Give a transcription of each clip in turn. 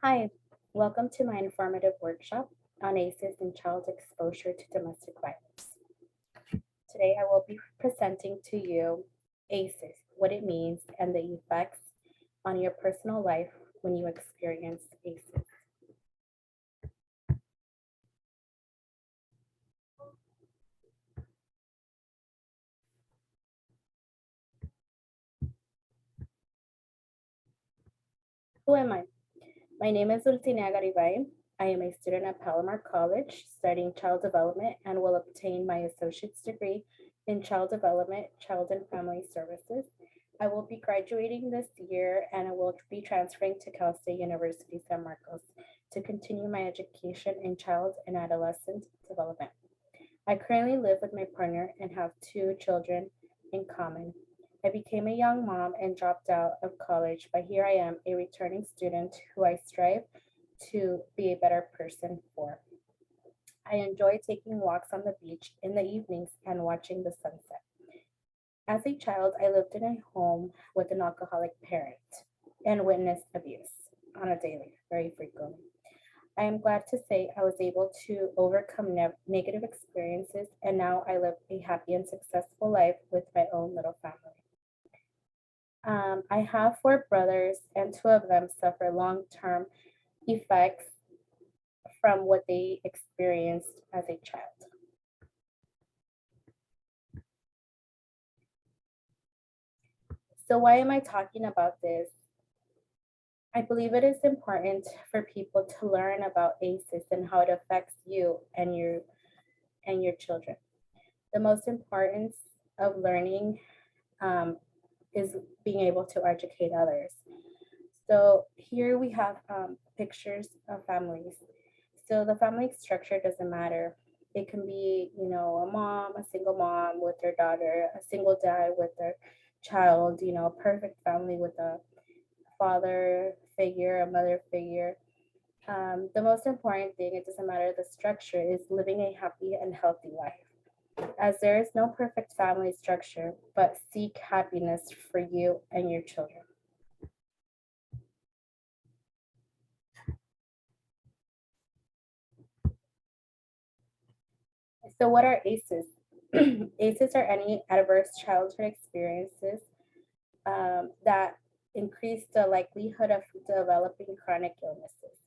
Hi, welcome to my informative workshop on ACEs and child exposure to domestic violence. Today I will be presenting to you ACEs, what it means, and the effects on your personal life when you experience ACEs. Who am I? My name is Dulcinea Garibay. I am a student at Palomar College studying child development and will obtain my associate's degree in child development, child and family services. I will be graduating this year and I will be transferring to Cal State University San Marcos to continue my education in child and adolescent development. I currently live with my partner and have two children in common. I became a young mom and dropped out of college, but here I am, a returning student who I strive to be a better person for. I enjoy taking walks on the beach in the evenings and watching the sunset. As a child, I lived in a home with an alcoholic parent and witnessed abuse on a daily, very frequently. I am glad to say I was able to overcome negative experiences, and now I live a happy and successful life with my own little family. I have four brothers, and two of them suffer long term effects from what they experienced as a child. So, why am I talking about this? I believe it is important for people to learn about ACEs and how it affects you and your children. The most importance of learning is being able to educate others. So here we have pictures of families. So the family structure doesn't matter. It can be, a mom, a single mom with their daughter, a single dad with their child, a perfect family with a father figure, a mother figure. The most important thing, it doesn't matter the structure, is living a happy and healthy life. As there is no perfect family structure, but seek happiness for you and your children. So, what are ACEs? ACEs are any adverse childhood experiences that increase the likelihood of developing chronic illnesses.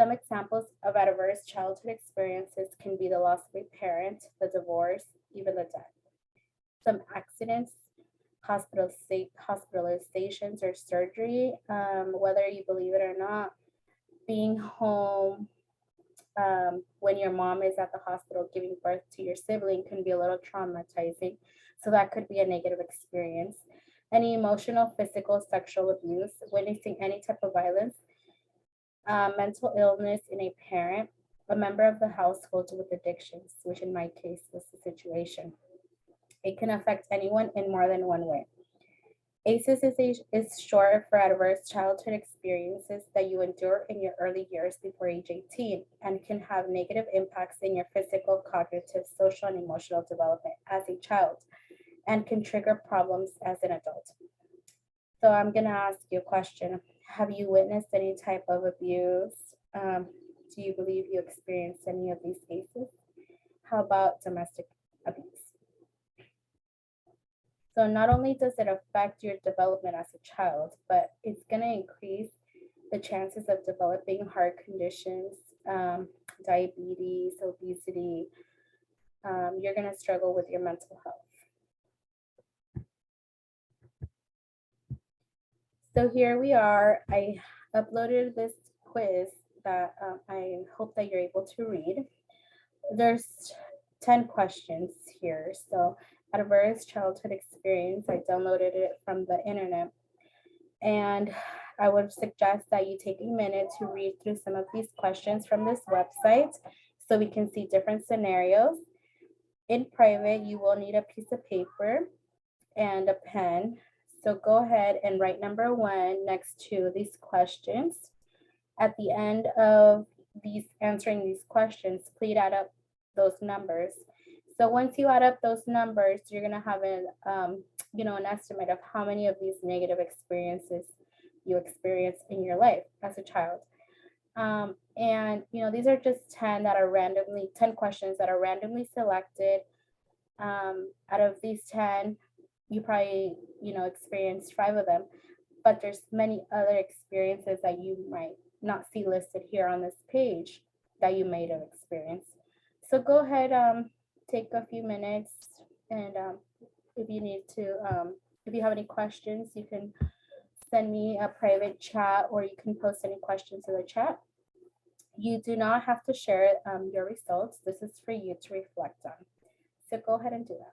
Some examples of adverse childhood experiences can be the loss of a parent, the divorce, even the death. Some accidents, hospitalizations, or surgery, whether you believe it or not, being home when your mom is at the hospital giving birth to your sibling can be a little traumatizing. So that could be a negative experience. Any emotional, physical, sexual abuse, witnessing any type of violence, mental illness in a parent, a member of the household with addictions, which in my case was the situation. It can affect anyone in more than one way. ACEs is short for adverse childhood experiences that you endure in your early years before age 18 and can have negative impacts in your physical, cognitive, social, and emotional development as a child and can trigger problems as an adult. So I'm going to ask you a question. Have you witnessed any type of abuse? Do you believe you experienced any of these cases? How about domestic abuse? So not only does it affect your development as a child, but it's going to increase the chances of developing heart conditions, diabetes, obesity. You're going to struggle with your mental health. So here we are. I uploaded this quiz that I hope that you're able to read. There's 10 questions here. So adverse childhood experience, I downloaded it from the internet. And I would suggest that you take a minute to read through some of these questions from this website so we can see different scenarios. In private, you will need a piece of paper and a pen. So go ahead and write number 1 next to these questions. At the end of answering these questions, please add up those numbers. So once you add up those numbers, you're gonna have an estimate of how many of these negative experiences you experienced in your life as a child. And these are just 10 questions that are randomly selected. Out of these 10, you probably, experienced 5 of them, but there's many other experiences that you might not see listed here on this page that you may have experienced. So go ahead, take a few minutes, and if you need to, if you have any questions, you can send me a private chat, or you can post any questions in the chat. You do not have to share your results. This is for you to reflect on. So go ahead and do that.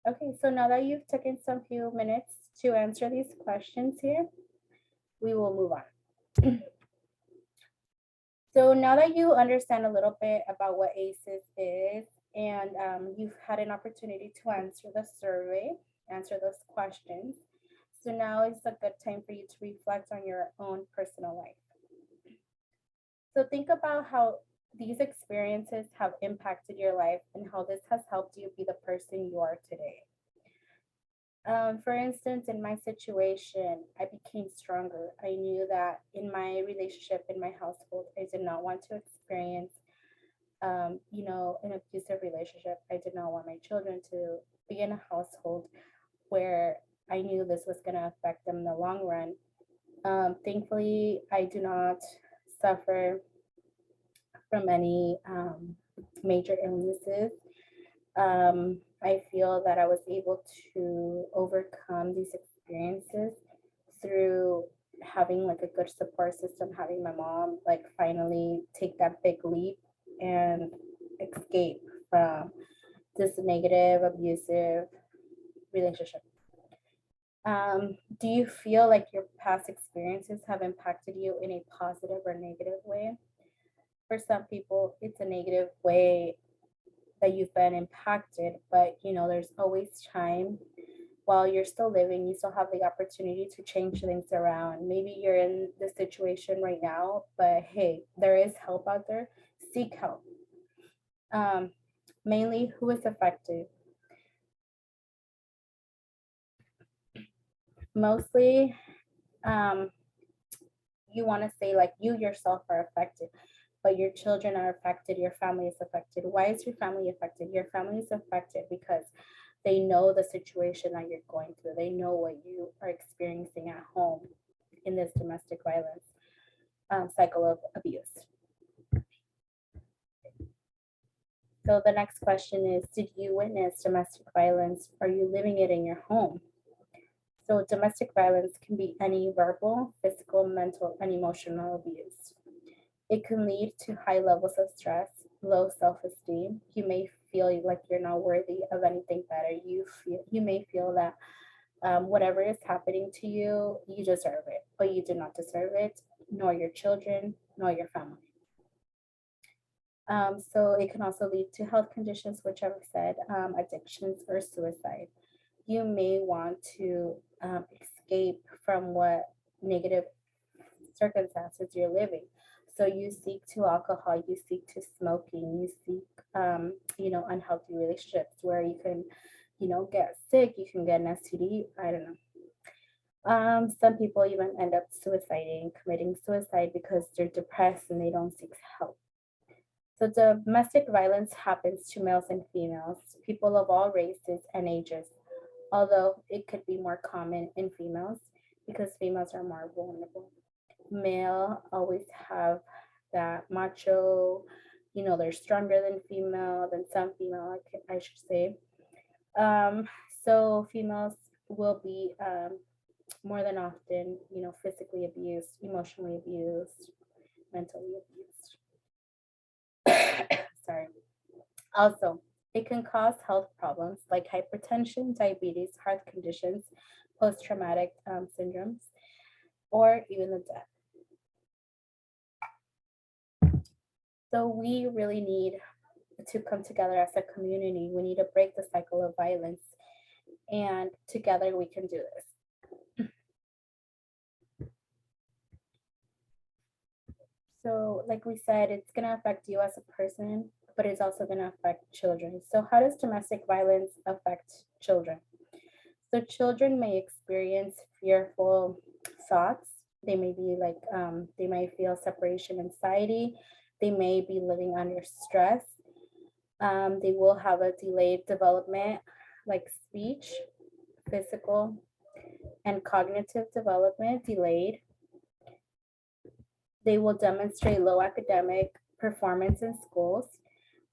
Okay, so now that you've taken some few minutes to answer these questions here, we will move on. So now that you understand a little bit about what ACES is, and you've had an opportunity to answer the survey, answer those questions, so now is a good time for you to reflect on your own personal life. So think about how these experiences have impacted your life and how this has helped you be the person you are today. For instance, in my situation, I became stronger. I knew that in my relationship, in my household, I did not want to experience, an abusive relationship. I did not want my children to be in a household where I knew this was going to affect them in the long run. Thankfully, I do not suffer from any major illnesses. I feel that I was able to overcome these experiences through having like a good support system, having my mom like finally take that big leap and escape from this negative, abusive relationship. Do you feel like your past experiences have impacted you in a positive or negative way? For some people, it's a negative way that you've been impacted, but there's always time. While you're still living, you still have the opportunity to change things around. Maybe you're in this situation right now, but hey, there is help out there. Seek help. Mainly, who is affected? Mostly, you want to say like you yourself are affected, but your children are affected, your family is affected. Why is your family affected? Your family is affected because they know the situation that you're going through. They know what you are experiencing at home in this domestic violence cycle of abuse. So the next question is, did you witness domestic violence? Are you living it in your home? So domestic violence can be any verbal, physical, mental, and emotional abuse. It can lead to high levels of stress, low self-esteem. You may feel like you're not worthy of anything better. You may feel that whatever is happening to you, you deserve it, but you do not deserve it, nor your children, nor your family. So it can also lead to health conditions, which I've said, addictions, or suicide. You may want to escape from what negative circumstances you're living. So you seek to alcohol, you seek to smoking, you seek, unhealthy relationships where you can, get sick, you can get an STD, I don't know. Some people even end up suiciding, committing suicide because they're depressed and they don't seek help. So domestic violence happens to males and females, people of all races and ages, although it could be more common in females because females are more vulnerable. Male always have that macho, they're stronger than some female, I should say. So females will be more than often, physically abused, emotionally abused, mentally abused. Sorry. Also, it can cause health problems like hypertension, diabetes, heart conditions, post-traumatic syndromes, or even the death. So we really need to come together as a community. We need to break the cycle of violence, and together we can do this. So, like we said, it's going to affect you as a person, but it's also going to affect children. So, how does domestic violence affect children? So, children may experience fearful thoughts. They may be like, they might feel separation anxiety. They may be living under stress. They will have a delayed development, like speech, physical, and cognitive development delayed. They will demonstrate low academic performance in schools.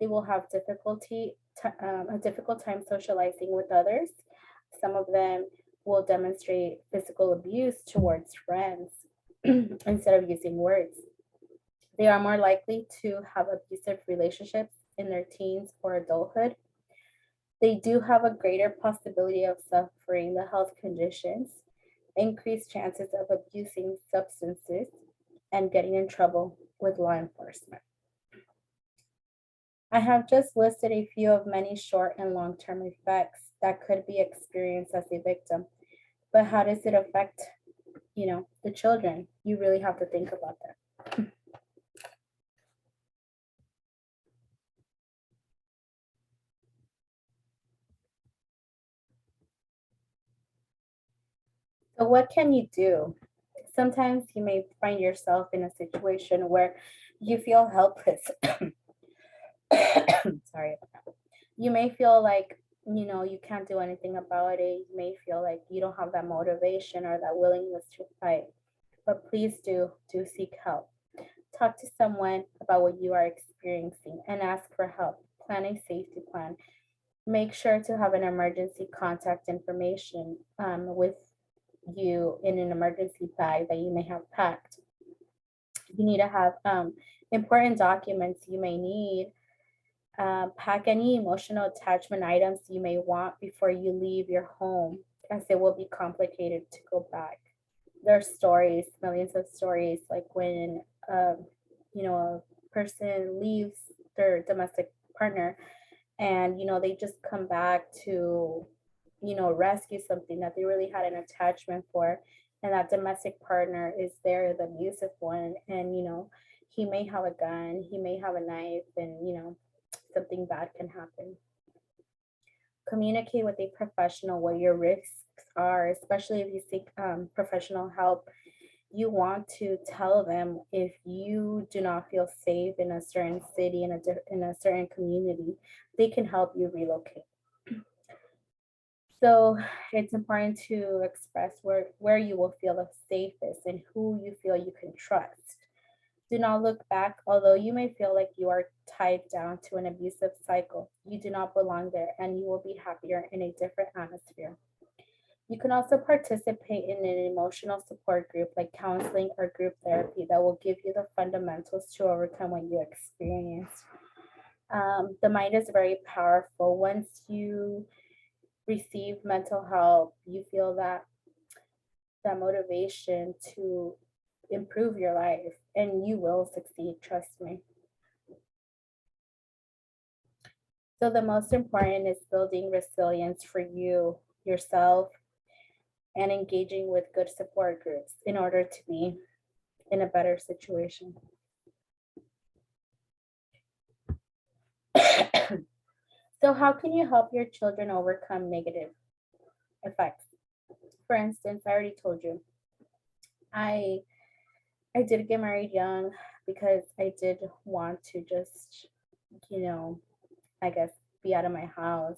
They will have a difficult time socializing with others. Some of them will demonstrate physical abuse towards friends instead of using words. They are more likely to have abusive relationships in their teens or adulthood. They do have a greater possibility of suffering the health conditions, increased chances of abusing substances, and getting in trouble with law enforcement. I have just listed a few of many short and long-term effects that could be experienced as a victim. But how does it affect, the children? You really have to think about that. So what can you do? Sometimes you may find yourself in a situation where you feel helpless. Sorry about that. You may feel like, you can't do anything about it. You may feel like you don't have that motivation or that willingness to fight. But please do seek help. Talk to someone about what you are experiencing and ask for help. Plan a safety plan. Make sure to have an emergency contact information with you in an emergency bag that you may have packed. You need to have important documents you may need. Pack any emotional attachment items you may want before you leave your home, as it will be complicated to go back. There are stories, millions of stories, like when a person leaves their domestic partner, and they just come back to rescue something that they really had an attachment for, and that domestic partner is there, the abusive one, and he may have a gun, he may have a knife, and something bad can happen. Communicate with a professional what your risks are, especially if you seek professional help. You want to tell them if you do not feel safe in a certain city, in a certain community, they can help you relocate. So it's important to express where you will feel the safest and who you feel you can trust. Do not look back, although you may feel like you are tied down to an abusive cycle. You do not belong there, and you will be happier in a different atmosphere. You can also participate in an emotional support group like counseling or group therapy that will give you the fundamentals to overcome what you experienced. The mind is very powerful. Once you receive mental help, you feel that motivation to improve your life, and you will succeed, trust me. So the most important is building resilience for you, yourself, and engaging with good support groups in order to be in a better situation. So how can you help your children overcome negative effects? For instance, I already told you, I I did get married young because I did want to just, you know, I guess be out of my house.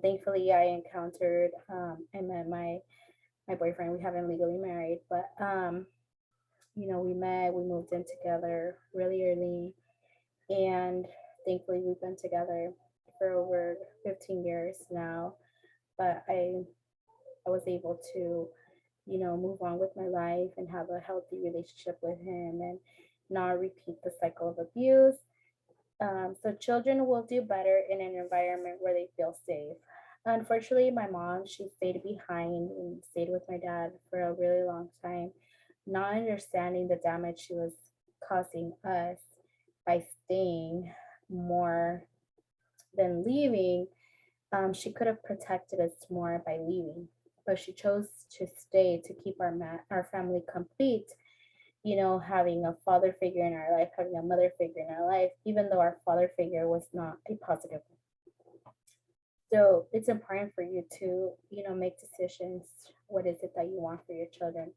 Thankfully, I encountered and met my boyfriend. We haven't legally married, but we met, we moved in together really early, and thankfully we've been together for over 15 years now. But I was able to, move on with my life and have a healthy relationship with him and not repeat the cycle of abuse. So children will do better in an environment where they feel safe. Unfortunately, my mom, she stayed behind and stayed with my dad for a really long time, not understanding the damage she was causing us. by staying more than leaving, she could have protected us more by leaving, but she chose to stay to keep our family complete. Having a father figure in our life, having a mother figure in our life, even though our father figure was not a positive one. So it's important for you to, make decisions. What is it that you want for your children?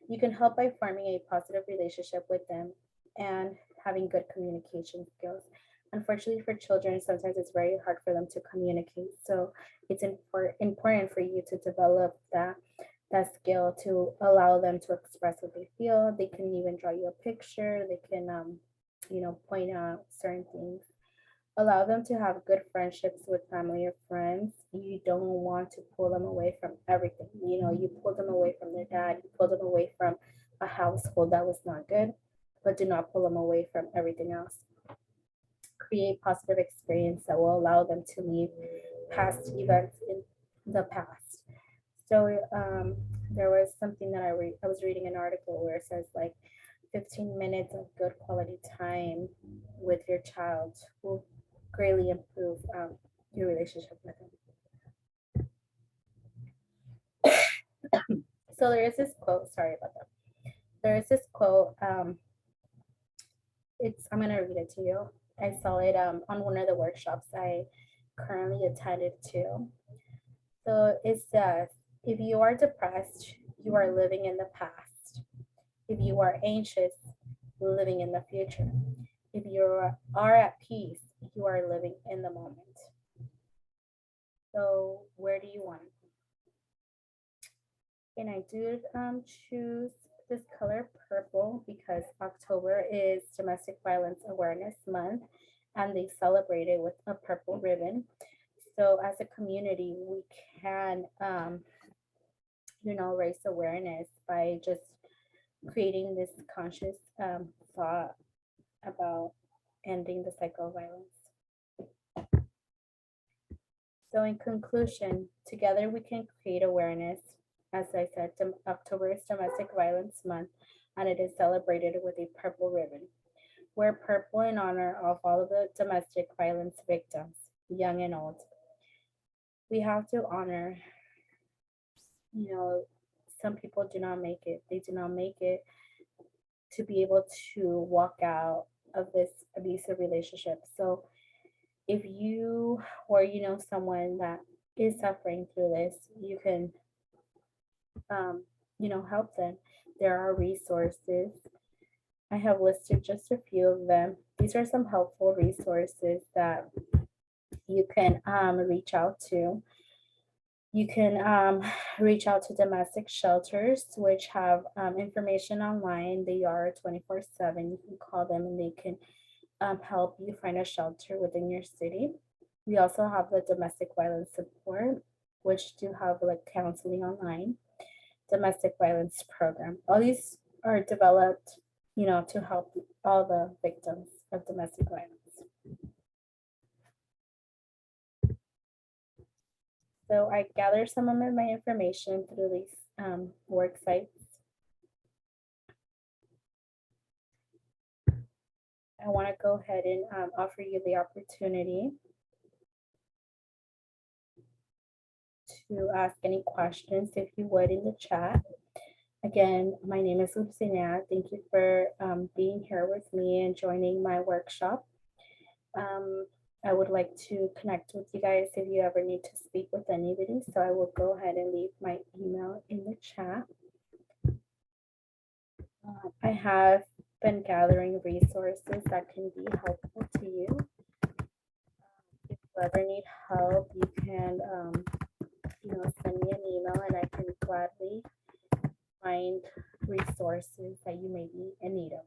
You can help by forming a positive relationship with them and having good communication skills. Unfortunately, for children, sometimes it's very hard for them to communicate. So it's important for you to develop that skill to allow them to express what they feel. They can even draw you a picture. They can, point out certain things. Allow them to have good friendships with family or friends. You don't want to pull them away from everything. You pull them away from their dad, you pull them away from a household that was not good, but do not pull them away from everything else. Create positive experience that will allow them to leave past events in the past. So there was something that I was reading an article where it says like 15 minutes of good quality time with your child will greatly improve your relationship with them. So there is this quote, sorry about that. There is this quote, I'm gonna read it to you. I saw it on one of the workshops I currently attended to. So it says, if you are depressed, you are living in the past. If you are anxious, living in the future. If you are at peace, you are living in the moment. So where do you want it? And I did choose this color purple because October is Domestic Violence Awareness Month and they celebrate it with a purple ribbon. So as a community, we can, raise awareness by just creating this conscious thought about ending the cycle of violence. So in conclusion, together we can create awareness. As I said, October is Domestic Violence Month, and it is celebrated with a purple ribbon. Wear purple in honor of all of the domestic violence victims, young and old. We have to honor, some people do not make it. They do not make it to be able to walk out of this abusive relationship. So if you or someone that is suffering through this, you can help them. There are resources. I have listed just a few of them. These are some helpful resources that you can reach out to. You can reach out to domestic shelters, which have information online. They are 24/7. You can call them and they can help you find a shelter within your city. We also have the domestic violence support, which do have like counseling online, domestic violence program. All these are developed, to help all the victims of domestic violence. So I gathered some of my information through these work sites. I want to go ahead and offer you the opportunity to ask any questions if you would in the chat. Again, my name is Luciana. Thank you for being here with me and joining my workshop. I would like to connect with you guys if you ever need to speak with anybody. So I will go ahead and leave my email in the chat. I have been gathering resources that can be helpful to you. If you ever need help, you can, send me an email and I can gladly find resources that you may be in need of.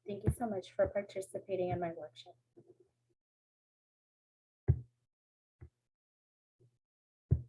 Thank you so much for participating in my workshop.